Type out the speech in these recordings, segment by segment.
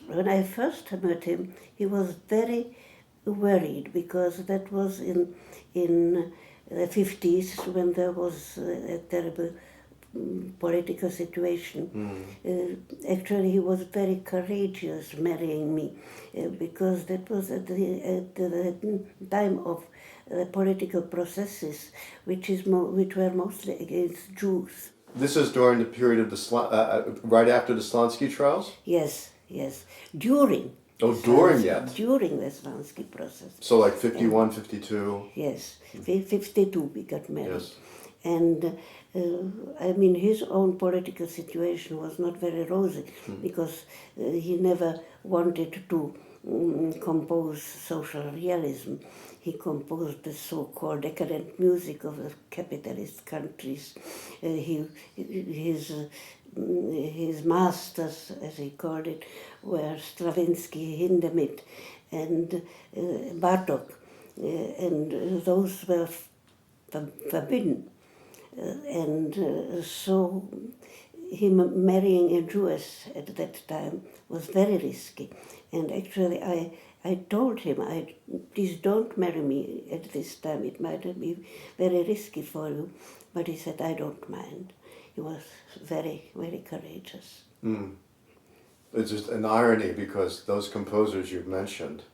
When I first met him, he was very worried because that was in the 50s when there was a terrible political situation. Actually, he was very courageous marrying me because that was at the time of political processes which were mostly against Jews. This is during the period of the right after the Slansky trials? Yes. During. Oh, during yet? During the Slansky process. So like 51, 52? Yes, 52 we got married. Yes. And I mean, his own political situation was not very rosy because he never wanted to compose social realism. He composed the so-called decadent music of the capitalist countries. His masters, as he called it, were Stravinsky, Hindemith, and Bartók, and those were forbidden. So him marrying a Jewess at that time was very risky. And actually I told him, please don't marry me at this time, it might be very risky for you. But he said, I don't mind. He was very, very courageous. It's just an irony because those composers you've mentioned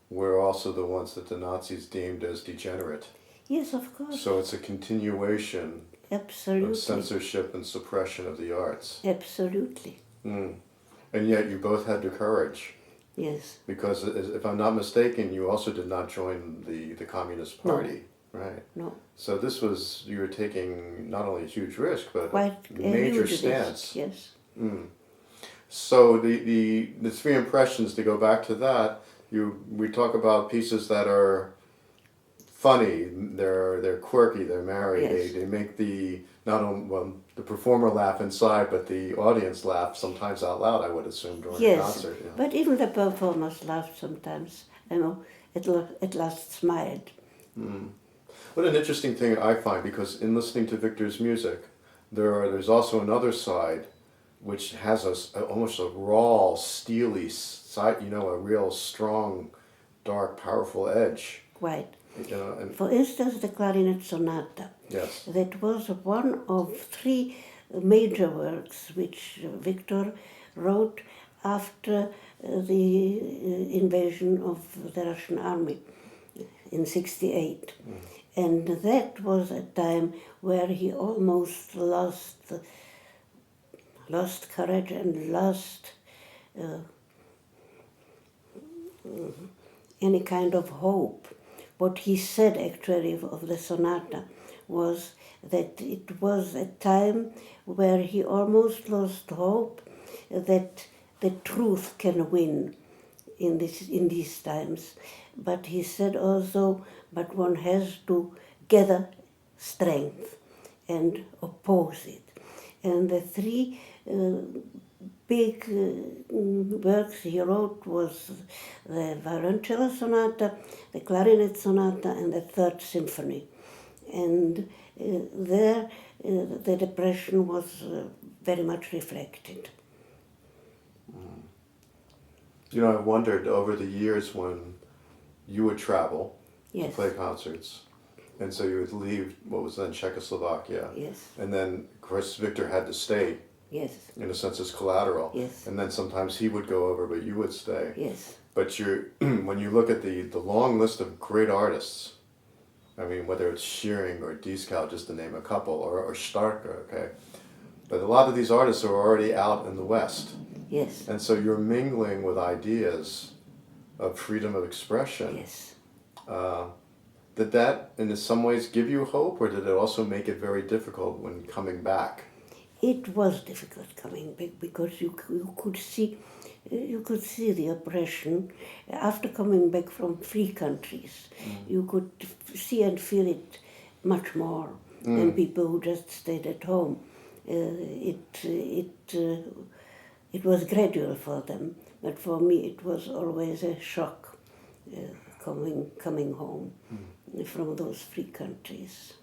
were also the ones that the Nazis deemed as degenerate. Yes, of course. So it's a continuation of censorship and suppression of the arts. Absolutely. And yet you both had the courage. Yes. Because if I'm not mistaken, you also did not join the Communist Party. No. Right. No. So this was, you were taking not only a huge risk, but quite a major stance. Risk, yes. So the three impressions, to go back to that, we talk about pieces that are funny, they're quirky, they're merry, yes. they make the performer laugh inside, but the audience laugh sometimes out loud, I would assume, during a concert. Yes, but even the performers laughed sometimes, at last smiled. What an interesting thing I find, because in listening to Viktor's music, there's also another side which has almost a raw, steely side, a real strong, dark, powerful edge. Quite. And for instance, the Clarinet Sonata. Yes. That was one of three major works which Viktor wrote after the invasion of the Russian army in 1968. And that was a time where he almost lost courage and lost any kind of hope. What he said actually of the sonata was that it was a time where he almost lost hope that the truth can win in these times. But he said also, but one has to gather strength and oppose it. And the three big works he wrote was the violoncello sonata, the clarinet sonata, and the Third Symphony. And there the depression was very much reflected. I wondered over the years when you would travel to play concerts, and so you would leave what was then Czechoslovakia, and then of course Viktor had to stay, in a sense as collateral, and then sometimes he would go over but you would stay. But when you look at the long list of great artists, I mean, whether it's Shearing or Dieskau, just to name a couple, or Starker, okay, but a lot of these artists are already out in the West. And so you're mingling with ideas of freedom of expression. Did that, in some ways, give you hope, or did it also make it very difficult when coming back? It was difficult coming back because you could see the oppression after coming back from free countries. You could see and feel it much more than people who just stayed at home. It was gradual for them, but for me it was always a shock coming home. from those free countries.